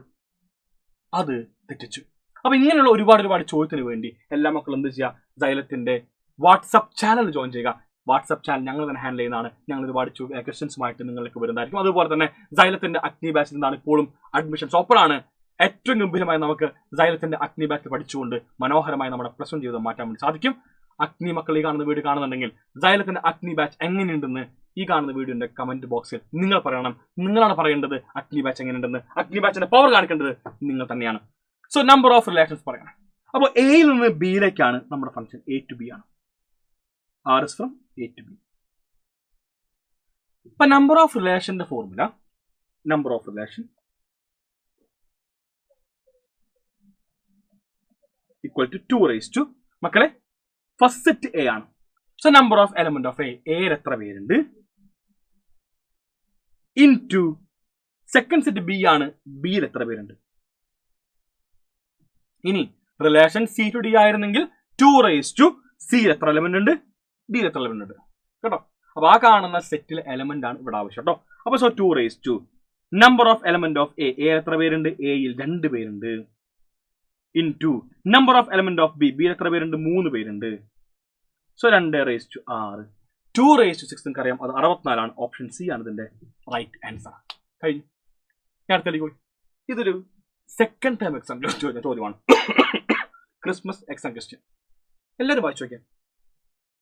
അത് തെറ്റിച്ചു. അപ്പൊ ഇങ്ങനെയുള്ള ഒരുപാട് ചോദ്യത്തിന് വേണ്ടി എല്ലാ മക്കളും എന്ത് ചെയ്യുക? സൈലത്തിന്റെ വാട്സപ്പ് ചാനൽ ജോയിൻ ചെയ്യുക. വാട്സ്ആപ്പ് ചാനൽ ഞങ്ങൾ തന്നെ ഹാൻഡിൽ ചെയ്യുന്നതാണ്. ഞങ്ങൾ ഒരുപാട് ക്വസ്റ്റ്യൻസുമായിട്ട് നിങ്ങൾക്ക് വരുന്നതായിരിക്കും. അതുപോലെ തന്നെ സൈലത്തിന്റെ അഗ്നി ബാച്ചിൽ നിന്നാണ് ഇപ്പോഴും അഡ്മിഷൻസ് ഓപ്പണാണ്. ഏറ്റവും ഗംഭീരമായി നമുക്ക് സൈലത്തിന്റെ അഗ്നി ബാച്ചിൽ പഠിച്ചുകൊണ്ട് മനോഹരമായി നമ്മുടെ പ്ലസ് 1 ജീവിതം മാറ്റാൻ വേണ്ടി സാധിക്കും. അഗ്നി മക്കൾ ഈ കാണുന്ന വീഡിയോ കാണുന്നുണ്ടെങ്കിൽ സൈലത്തിന്റെ അഗ്നി ബാച്ച് എങ്ങനെയുണ്ടെന്ന് ഈ കാണുന്ന വീഡിയോന്റെ കമന്റ് ബോക്സിൽ നിങ്ങൾ പറയണം. നിങ്ങളാണ് പറയേണ്ടത് അഗ്നി ബാച്ച് എങ്ങനെയുണ്ടെന്ന്. അഗ്നി ബാച്ചിന്റെ പവർ കാണിക്കേണ്ടത് നിങ്ങൾ തന്നെയാണ്. സോ നമ്പർ ഓഫ് റിലേഷൻസ് പറയണം. അപ്പോൾ എയിൽ നിന്ന് ബിയിലേക്കാണ് നമ്മുടെ ഫംഗ്ഷൻ. എ ടു ബി ആണ്. R is from A to B. ഇപ്പൊ നമ്പർ ഓഫ് റിലേഷന്റെ formula, number of relation equal to 2 raised to മക്കളെ ഫസ്റ്റ് സെറ്റ് എ ആണ്. So number of element of എയിൽ എത്ര പേരുണ്ട് into second set B ആണ്. ബിയിൽ എത്ര പേരുണ്ട്? ഇനി റിലേഷൻ സി ടു ഡി ആയിരുന്നെങ്കിൽ 2 raised to സി എത്ര എലമെന്റ് ഉണ്ട്, ഡിയിൽ എത്ര എലമെന്റ് ഉണ്ട് കേട്ടോ. അപ്പൊ ആ കാണുന്ന സെറ്റിലെ എലമെന്റ് ആണ് ഇവിടെ ആവശ്യം കേട്ടോ. അപ്പൊ so 2 raised to number of element of A എത്ര പേരുണ്ട്? എയിൽ 2 പേരുണ്ട്. Into number of element of B ബിയിൽ എത്ര പേരുണ്ട്? 3 പേരുണ്ട്. So 2 raised to 6. 2 raised to 6 നിങ്ങൾക്കറിയാം അത് 64 ആണ്. ഓപ്ഷൻ സി ആണ് ഇതിന്റെ റൈറ്റ് ആൻസർ. കഴിഞ്ഞു. ഞാൻ അടുത്തേക്ക് പോയി. ഇതൊരു സെക്കൻഡ് ടൈം എക്സാം ചോദ്യമാണ്. Christmas exam question. എല്ലാവരും വായിച്ചു നോക്കിയാൽ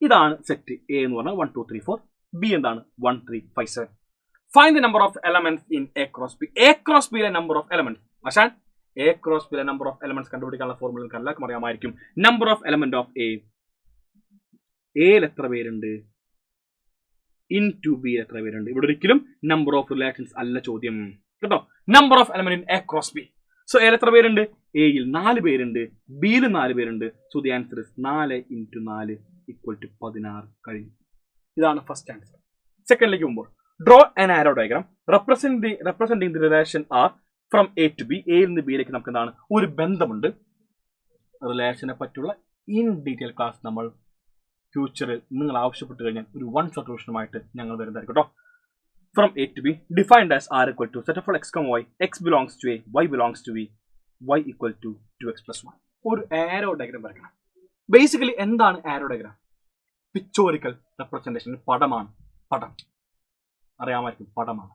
ഇതാണ് സെറ്റ് എ എന്ന് പറഞ്ഞാൽ 1 2 3 4. ബി എന്താണ്? 1 3 5 7. Find the number of elements in A cross B. A cross ബിയിലെ നമ്പർ ഓഫ് എലമെന്റ്സ്. പക്ഷേ എ ക്രോസ് ബിയിലെ നമ്പർ ഓഫ് എലമെന്റ്സ് കണ്ടുപിടിക്കാനുള്ള ഫോർമുല നിങ്ങൾക്ക് എല്ലാവർക്കും അറിയാമായിരിക്കും. Number of element of A, എയിൽ എത്ര പേരുണ്ട്, ഇൻ ടു ബി എത്ര പേരുണ്ട്. ഇവിടെ ഒരിക്കലും നമ്പർ ഓഫ് റിലേഷൻസ് അല്ല ചോദ്യം കേട്ടോ. Number of element in A cross B. So എയിൽ എത്ര പേരുണ്ട്? എയിൽ 4 പേരുണ്ട്, ബിയിൽ 4 പേരുണ്ട്. So the answer is 4 × 4 equal to 16. കഴിഞ്ഞു. ഇതാണ് ഫസ്റ്റ് ആൻസർ. സെക്കൻഡിലേക്ക് പോകുമ്പോൾ draw an arrow diagram representing the relation R from A to B. എയിൽ നിന്ന് ബിയിലേക്ക് നമുക്ക് എന്താണ് ഒരു ബന്ധമുണ്ട്. റിലേഷനെ പറ്റിയുള്ള ഇൻ ഡീറ്റെയിൽ ക്ലാസ് നമ്മൾ ഫ്യൂച്ചറിൽ നിങ്ങൾ ആവശ്യപ്പെട്ട് കഴിഞ്ഞാൽ ഒരു 1 സൊല്യൂഷനുമായിട്ട് ഞങ്ങൾ വരുന്നതായിരിക്കും കേട്ടോ. From A to B defined as R equal to set of X comma Y, X belongs to A, Y belongs to B, Y equal to 2x + 1. ഒരു ആരോ ഡയഗ്രാം വരയ്ക്കണം. ബേസിക്കലി എന്താണ് ആരോ ഡയഗ്രാം? Pictorial representation. പടമാണ്. പടം അറിയാമായിരിക്കും. പടമാണ്.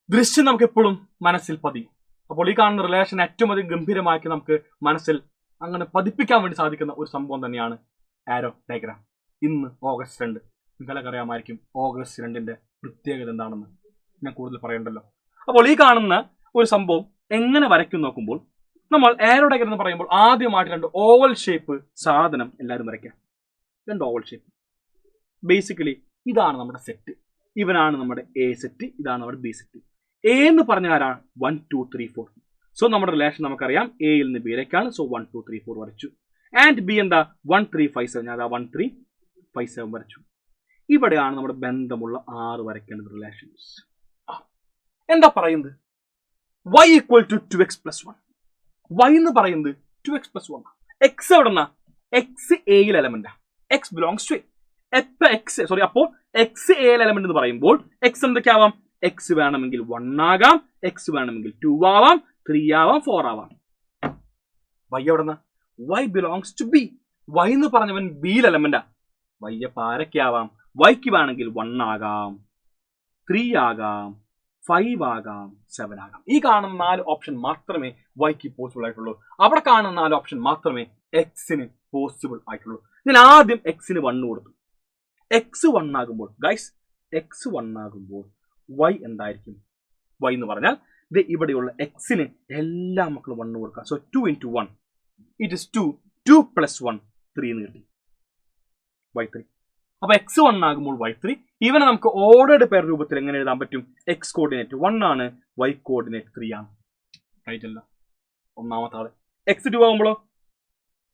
ദൃശ്യം നമുക്ക് എപ്പോഴും മനസ്സിൽ പതിയും. അപ്പോൾ ഈ കാണുന്ന റിലേഷൻ ഏറ്റവും അധികം ഗംഭീരമാക്കി നമുക്ക് മനസ്സിൽ അങ്ങനെ പതിപ്പിക്കാൻ വേണ്ടി സാധിക്കുന്ന ഒരു സംഭവം തന്നെയാണ് ആരോ ഡയഗ്രാം. ഇന്ന് ഓഗസ്റ്റ് 2. നിങ്ങളൊക്കെ അറിയാമായിരിക്കും ഓഗസ്റ്റ് 2ന്റെ പ്രത്യേകത എന്താണെന്ന് ഞാൻ കൂടുതൽ പറയണ്ടല്ലോ. അപ്പോൾ ഈ കാണുന്ന ഒരു സംഭവം എങ്ങനെ വരയ്ക്കും നോക്കുമ്പോൾ നമ്മൾ ആരോ ഡയഗ്രാം എന്ന് പറയുമ്പോൾ ആദ്യമായിട്ട് 2 ഓവൽ ഷേപ്പ് സാധനം എല്ലാവരും വരയ്ക്കാം. 2 ഓവൽ ഷേപ്പ്. ബേസിക്കലി ഇതാണ് നമ്മുടെ സെറ്റ്. ഇവനാണ് നമ്മുടെ എ സെറ്റ്, ഇതാണ് നമ്മുടെ ബി സെറ്റ്. എ എന്ന് പറഞ്ഞ ആരാണ്? 1 2 3 4. സോ നമ്മുടെ റിലേഷൻ നമുക്കറിയാം എയിൽ നിന്ന് ബിയിലേക്കാണ്. സോ 1 2 3 4 വരച്ചു. ആൻഡ് ബി എന്താ? 1 3 5 7. ഞാൻ 1 3 5 7 വരച്ചു. ഇവിടെയാണ് നമ്മുടെ ബന്ധമുള്ള 6 വരയ്ക്കേണ്ടത് റിലേഷൻസ്. എന്താ പറയുന്നത്? y equal to 2x + 1. y എന്ന് പറയുന്നത് 2x + 1. എക്സ് എവിടെന്നാ? എക്സ് എയിൽ എലമെന്റാ. X belongs to A. അപ്പോൾ എക്സ് എയിൽ എലമെന്റ് എന്ന് പറയുമ്പോൾ എക്സ് എന്തൊക്കെ ആവാം? എക്സ് വേണമെങ്കിൽ 1 ആകാം, എക്സ് വേണമെങ്കിൽ 2 ആവാം, 3 ആവാം, 4 ആവാം. y എവിടെന്നാ? y belongs to B. y എന്ന് പറഞ്ഞവൻ ബിയിൽ എലമെന്റാ. y ആരൊക്കെ ആവാം? വൈക്ക് വേണമെങ്കിൽ 1 ആകാം, 3 ആകാം, 5 ആകാം, 7 ആകാം. ഈ കാണുന്ന 4 ഓപ്ഷൻ മാത്രമേ വൈക്ക് പോസിബിൾ ആയിട്ടുള്ളൂ. അവിടെ കാണുന്ന 4 ഓപ്ഷൻ മാത്രമേ എക്സിന് പോസിബിൾ ആയിട്ടുള്ളൂ. ഞാൻ ആദ്യം എക്സിന് 1 കൊടുത്തു. എക്സ് 1 ആകുമ്പോൾ ഗൈസ്, എക്സ് 1 ആകുമ്പോൾ വൈ എന്തായിരിക്കും? വൈ എന്ന് പറഞ്ഞാൽ ഇവിടെയുള്ള എക്സിന് എല്ലാ മക്കളും 1 കൊടുക്കുക. So 2 × 1 it is 2. 2 + 1 3 എന്ന് കിട്ടി. y3. അപ്പൊ എക്സ് 1 ആകുമ്പോൾ y3. ഇവനെ നമുക്ക് ഓർഡേർഡ് പെയർ രൂപത്തിൽ എങ്ങനെ എഴുതാൻ പറ്റും? എക്സ് കോർഡിനേറ്റ് 1 ആണ്, y കോർഡിനേറ്റ് 3 ആണ്. റൈറ്റ് അല്ല? ഒന്നാമത്തെ ആള്. എക്സ് 2 ആകുമ്പോഴോ?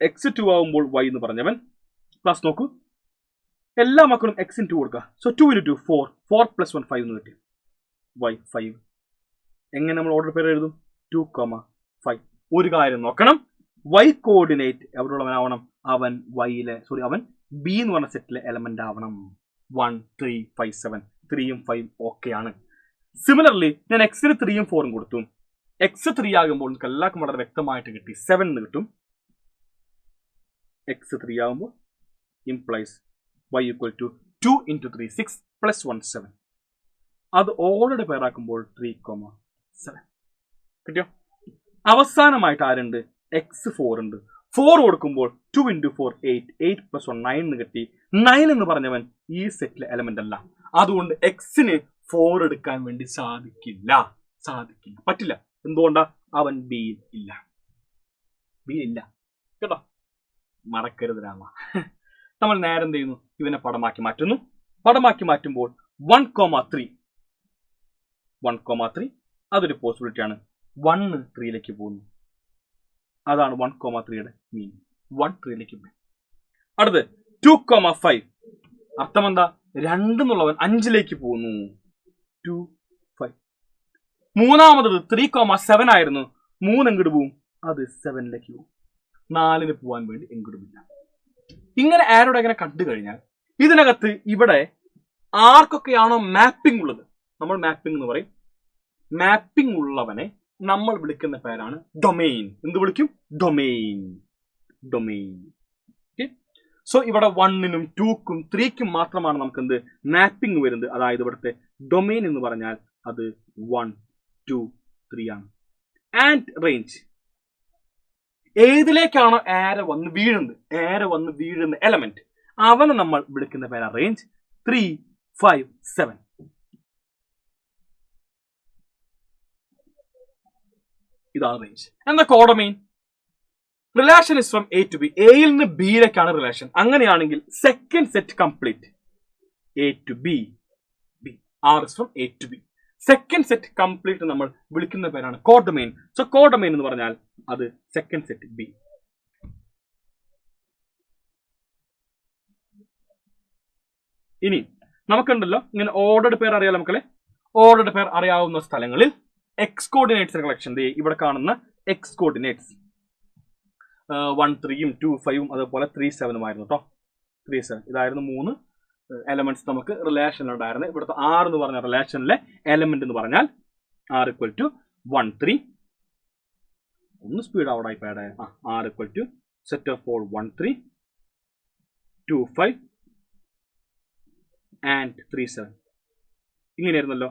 എക്സ് 2 ആകുമ്പോൾ y എന്ന് പറഞ്ഞവൻ പ്ലസ് നോക്കൂ, എല്ലാ മക്കളും x × 2 കൊടുക്കുക. സോ 2 × 2 4. 4 + 1 5 എന്ന് കിട്ടി. y 5. എങ്ങനെ നമ്മൾ ഓർഡർ പെയർ എഴുതും? 2, 5. ഒരു കാര്യം നോക്കണം, y കോർഡിനേറ്റ് എവിടെയുള്ളവനാവണം? അവൻ അവൻ ബി എന്ന് പറഞ്ഞ സെറ്റിലെ എലമെന്റ് ആവണം. 1 3 5 7. 3ഉം 5ഉം ഓക്കെ ആണ്. സിമിലർലി ഞാൻ എക്സിന് 3ഉം 4ഉം കൊടുത്തു. എക്സ് 3 ആകുമ്പോൾ നിങ്ങൾക്ക് എല്ലാവർക്കും വളരെ വ്യക്തമായിട്ട് കിട്ടി 7 എന്ന് കിട്ടും. എക്സ് 3 ആകുമ്പോൾ implies y equal to 2 into 3 6 plus 1 7. അത് ഓൾറെഡി പേരാക്കുമ്പോൾ 3,7 കിട്ടിയോ? അവസാനമായിട്ട് ആരുണ്ട്? x4 ഉണ്ട്. 4 കൊടുക്കുമ്പോൾ 2 into 4 8 8 plus 1 9 എന്ന് കിട്ടി. 9 എന്ന് പറഞ്ഞവൻ ഈ സെറ്റിലെ എലമെന്റ് അല്ല. അതുകൊണ്ട് എക്സിന് 4 എടുക്കാൻ വേണ്ടി സാധിക്കില്ല. പറ്റില്ല. എന്തുകൊണ്ടാ? അവൻ ബിയിൽ ഇല്ല. കേട്ടോ? മറക്കരുത് രാമ. നമ്മൾ നേരെ എന്ത് ചെയ്യുന്നു? ഇവനെ പടമാക്കി മാറ്റുന്നു. പടമാക്കി മാറ്റുമ്പോൾ 1,3 അതൊരു പോസിബിലിറ്റി ആണ്. 1 3ലേക്ക് പോകുന്നു. അതാണ് 1,3യുടെ മീനിങ്. 1 3ലേക്ക് പോയി. അടുത്ത് 2,5 അർത്ഥം എന്താ? 2 എന്നുള്ളവൻ 5ലേക്ക് പോകുന്നു. 2 5. മൂന്നാമത് 3,7 ആയിരുന്നു. 3 എങ്ങോട്ട് പോവും? അത് 7ലേക്ക് പോകും. 4ന് പോവാൻ വേണ്ടി എങ്ങോട്ടുമില്ല. ഇങ്ങനെ ആരോടെ ഇങ്ങനെ കണ്ടു കഴിഞ്ഞാൽ ഇതിനകത്ത് ഇവിടെ ആർക്കൊക്കെയാണോ മാപ്പിംഗ് ഉള്ളത്, നമ്മൾ മാപ്പിംഗ് എന്ന് പറയും. മാപ്പിംഗ് ഉള്ളവനെ നമ്മൾ വിളിക്കുന്ന പേരാണ് ഡൊമെയിൻ. എന്ത് വിളിക്കും? ഡൊമെയിൻ. സോ ഇവിടെ 1നും 2ക്കും 3ക്കും മാത്രമാണ് നമുക്ക് എന്ത് മാപ്പിംഗ് വരുന്നത്. അതായത് ഇവിടുത്തെ ഡൊമെയിൻ എന്ന് പറഞ്ഞാൽ അത് 1 2 3 ആണ്. ആൻഡ് റേഞ്ച് ഏതിലേക്കാണോ ആരോ വന്ന് വീഴുന്ന എലമെന്റ് അവനെ നമ്മൾ വിളിക്കുന്ന പേരാ റേഞ്ച്. 3 5 7. ഇതാണ് റേഞ്ച്. എന്താ codomain? Relation is from A to B. എയിൽ നിന്ന് ബിയിലേക്കാണ് റിലേഷൻ. അങ്ങനെയാണെങ്കിൽ second set complete A to B. R is from A to B. Second set complete നമ്മൾ വിളിക്കുന്ന പേരാണ് കോഡൊമെയിൻ. സോ കോഡൊമെയിൻ എന്ന് പറഞ്ഞാൽ അത് സെക്കൻഡ് സെറ്റ് ബി. ഇനി നമുക്കുണ്ടല്ലോ ഇങ്ങനെ ഓർഡർഡ് പേർ അറിയാലോ മക്കളെ. ഓർഡർഡ് പേർ അറിയാവുന്ന സ്ഥലങ്ങളിൽ എക്സ് കോർഡിനേറ്റ്സിന്റെ കളക്ഷൻ ഇവിടെ കാണുന്ന എക്സ് കോർഡിനേറ്റ്സ് 1 3 2 5 അതുപോലെ 3 7 ആയിരുന്നു കേട്ടോ. 3 7 ഇതായിരുന്നു 3 എലമെന്റ്സ് നമുക്ക് റിലേഷനിൽ ഉണ്ടായിരുന്നത്. ഇവിടുത്തെ ആർ എന്ന് പറഞ്ഞ റിലേഷനിലെ എലമെന്റ് എന്ന് പറഞ്ഞാൽ ആർ ഇക്വൽ ടു 1 3. ഒന്ന് സ്പീഡ് ഔട്ട് ആയി പേടെ. R equal to set of all 1 3 2 5 and 3 7. ഇങ്ങനെയായിരുന്നല്ലോ.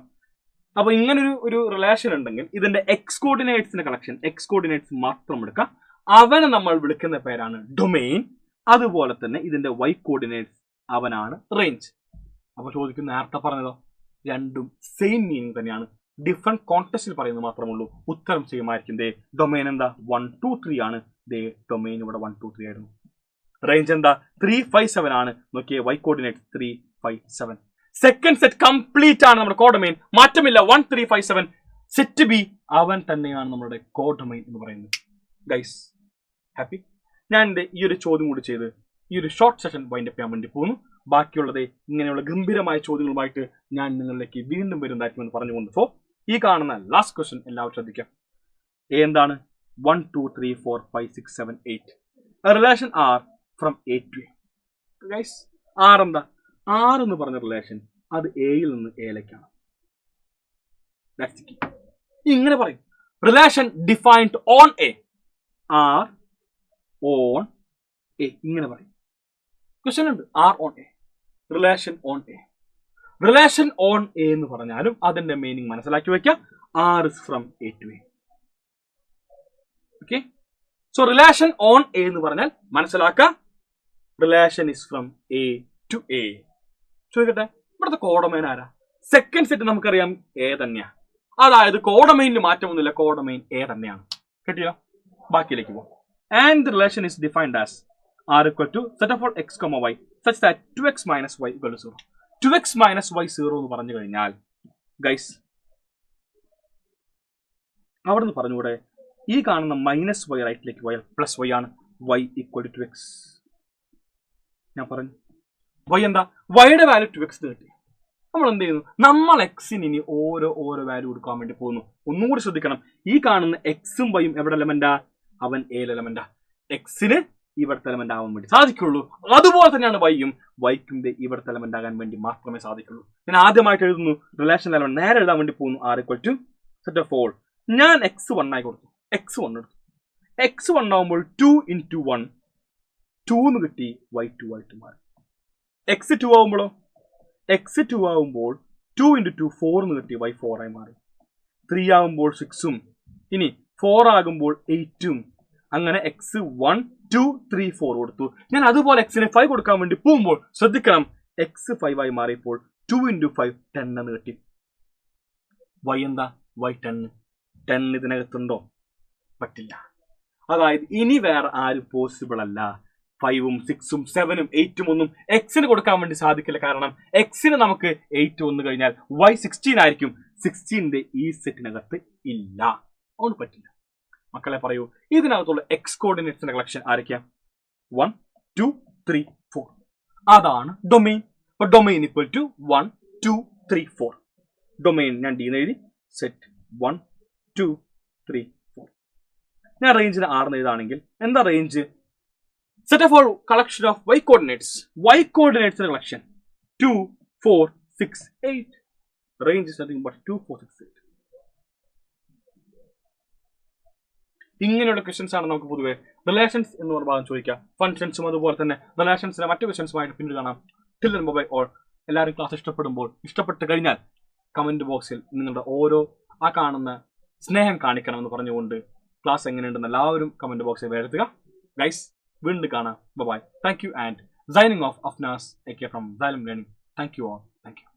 അപ്പൊ ഇങ്ങനെ ഒരു റിലേഷൻ ഉണ്ടെങ്കിൽ ഇതിന്റെ എക്സ് കോർഡിനേറ്റ്സിന്റെ കളക്ഷൻ, എക്സ് കോർഡിനേറ്റ്സ് മാത്രം എടുക്കാം. അവനെ നമ്മൾ വിളിക്കുന്ന പേരാണ് ഡൊമെയിൻ. അതുപോലെ തന്നെ ഇതിന്റെ വൈ കോർഡിനേറ്റ്സ് അവനാണ് റേഞ്ച്. അപ്പൊ ചോദിക്കുന്ന നേരത്തെ പറഞ്ഞതോ രണ്ടും സെയിം മീനിങ് തന്നെയാണ്. ഡിഫറെന്റ് കോണ്ടെക്സ്റ്റിൽ പറയുന്നത് മാത്രമേ ഉള്ളൂ. ഉത്തരം ചെയ്യുമായിരിക്കും. ദേ ഡൊമെയിൻ എന്താ? 1 2 3 ആണ്. ദേ ഡൊമെയിൻ ഇവിടെ 1 2 3 ആയിരുന്നു. റേഞ്ച് എന്താ? 3 5 7 ആണ്. നോക്കിയേ, Y coordinate 3 5 7. Second set complete ആണ് നമ്മുടെ കോഡൊമെയിൻ. മാറ്റമില്ല. 1 3 5 7 സെറ്റ് ബി അവൻ തന്നെയാണ് നമ്മുടെ കോഡൊമെയിൻ എന്ന് പറയുന്നത്. Guys happy? ഞാൻ ഈ ഒരു ചോദ്യം കൂടി ചെയ്ത് ഈ ഒരു ഷോർട്ട് സെഷൻ വൈൻഡപ്പ് ചെയ്യാൻ വേണ്ടി പോകുന്നു. ബാക്കിയുള്ളത് ഇങ്ങനെയുള്ള ഗംഭീരമായ ചോദ്യങ്ങളുമായിട്ട് ഞാൻ നിങ്ങളിലേക്ക് വീണ്ടും വരുന്നതായിരിക്കുമെന്ന് പറഞ്ഞുകൊണ്ട് സോ ഈ കാണുന്ന ലാസ്റ്റ് ക്വസ്റ്റ്യൻ എല്ലാവരും ശ്രദ്ധിക്കാം. എന്താണ്? 1 2 3 4 5 6 7 8. Relation R from A to A. Guys R എന്താ? ആർ എന്ന് പറഞ്ഞ റിലേഷൻ അത് എയിൽ നിന്ന് എയിലേക്കാണ്. ഇങ്ങനെ പറയും. Relation defined on A. R on A. ഇങ്ങനെ പറയും. ക്വസ്റ്റ്യൻ ഉണ്ട്. R on A, relation on A. Relation on A എന്ന് പറഞ്ഞാലും അതിന്റെ മീനിങ് മനസ്സിലാക്കി വെക്കാം. R is from A to A. Okay. So relation on A എന്ന് പറഞ്ഞാൽ മനസ്സിലാക്കാം relation is from A to A. ചോദിക്കട്ടെ, ഇവിടുത്തെ കോഡൊമെയിൻ ആരാ? സെക്കൻഡ് സെറ്റ് നമുക്കറിയാം എ തന്നെയാ. അതായത് കോഡൊമെയിനിൽ മാറ്റമൊന്നുമില്ല. കോഡൊമെയിൻ എ തന്നെയാണ്. കിട്ടിയോ? ബാക്കിയിലേക്ക് പോകും. And the relation is defined as R equal to set of all X comma Y such that 2x minus Y equal to 0. 2x minus Y 0 എന്ന് പറഞ്ഞു കഴിഞ്ഞാൽ ഗൈസ് അവിടെ നിന്ന് പറഞ്ഞുകൂടെ ഈ കാണുന്ന മൈനസ് വൈ റൈറ്റിലേക്ക് പോയാൽ പ്ലസ് വൈ ആണ്. Y equal to 2x. ഞാൻ പറഞ്ഞു വൈ എന്താ? വൈയുടെ വാല്യൂ 2x കിട്ടി. നമ്മൾ എന്ത് ചെയ്യുന്നു? നമ്മൾ എക്സിന് ഇനി ഓരോ വാല്യൂ കൊടുക്കാൻ വേണ്ടി പോകുന്നു. ഒന്നും കൂടി ശ്രദ്ധിക്കണം. ഈ കാണുന്ന എക്സും വൈയും എവിടെ എലമെന്റാ? അവൻ എയിൽ എലമെന്റാ. എക്സിന് ഇവിടുത്തെ എലമെന്റ് ആവാൻ വേണ്ടി സാധിക്കുള്ളൂ. അതുപോലെ തന്നെയാണ് വൈയും. വൈക്കും ഇവിടുത്തെ എലമെന്റ് ആകാൻ വേണ്ടി മാത്രമേ സാധിക്കുള്ളൂ. ഞാൻ ആദ്യമായിട്ട് എഴുതുന്നു റിലേഷൻ എലമെന്റ്. നേരെ എഴുതാൻ വേണ്ടി പോകുന്നു. R equal to set of all. ഞാൻ എക്സ് 1 ആയി കൊടുത്തു. എക്സ് 1 എടുത്തു. എക്സ് 1 ആവുമ്പോൾ 2 into 1 2 എന്ന് കിട്ടി. വൈ 2 ആയിട്ട് മാറി. എക്സ് 2 ആവുമ്പോഴോ എക്സ് 2 ആവുമ്പോൾ 2 × 2 4 എന്ന് കിട്ടി, y 4 ആയി മാറി. 3 ആകുമ്പോൾ 6ഉം ഇനി 4 ആകുമ്പോൾ 8ഉം അങ്ങനെ എക്സ് 1 2 3 4 കൊടുത്തു. ഞാൻ അതുപോലെ എക്സിന് 5 കൊടുക്കാൻ വേണ്ടി പോകുമ്പോൾ ശ്രദ്ധിക്കണം, എക്സ് 5 ആയി മാറിയപ്പോൾ 2 × 5 10 എന്ന് കിട്ടി. y എന്താ? y 10 ഇതിനകത്തുണ്ടോ? പറ്റില്ല. അതായത് ഇനി വേറെ ആരും പോസിബിൾ അല്ല. 5ഉം 6ഉം 7ഉം 8ഉം ഒന്നും എക്സിന് കൊടുക്കാൻ വേണ്ടി സാധിക്കില്ല. കാരണം എക്സിന് നമുക്ക് 8 വന്നു കഴിഞ്ഞാൽ y 16 ആയിരിക്കും. 16ന്റെ ഈ സെറ്റിനകത്ത് ഇല്ല, അതുകൊണ്ട് പറ്റില്ല. മക്കളെ പറയൂ, ഇതിനകത്തുള്ള എക്സ് കോർഡിനേറ്റ്സിന്റെ കളക്ഷൻ ആരൊക്കെയാ? 1 2 3 4. അതാണ് ഡൊമെയിൻ. അപ്പൊ ഡൊമെയിൻ ഈക്വൽ ടു 1 2 3 4. ഡൊമെയിൻ ഞാൻ ഡി എഴുതി, സെറ്റ് 1 2 3 4. ഞാൻ റേഞ്ചിന് 6 എഴുതാണെങ്കിൽ എന്താ range? Set of all collection of y coordinates. y കോർഡിനേറ്റ്സിന്റെ collection 2 4 6 8. Range is nothing but 2 4 6 8. ഇങ്ങനെയുള്ള ക്വസ്റ്റൻസ് ആണ് നമുക്ക് പൊതുവെ റിലേഷൻസ് എന്ന് പറഞ്ഞ ഭാഗം ചോദിക്കുക. ഫങ്ഷൻസും അതുപോലെ തന്നെ റിലേഷൻസിലെ മറ്റു ക്വസ്റ്റൻസുമായിട്ട് പിന്നീട് കാണാം. Till then bye all. എല്ലാവരും ക്ലാസ് ഇഷ്ടപ്പെട്ട് കഴിഞ്ഞാൽ കമന്റ് ബോക്സിൽ നിങ്ങളുടെ ഓരോ ആ കാണുന്ന സ്നേഹം കാണിക്കണമെന്ന് പറഞ്ഞുകൊണ്ട് ക്ലാസ് എങ്ങനെയുണ്ടെന്ന് എല്ലാവരും കമന്റ് ബോക്സിൽ രേഖപ്പെടുത്തുക. ഗൈസ്, വീണ്ടും കാണാം. Bye. Thank you and signing off Afnas from Xylem Learning. Thank you all. Thank U.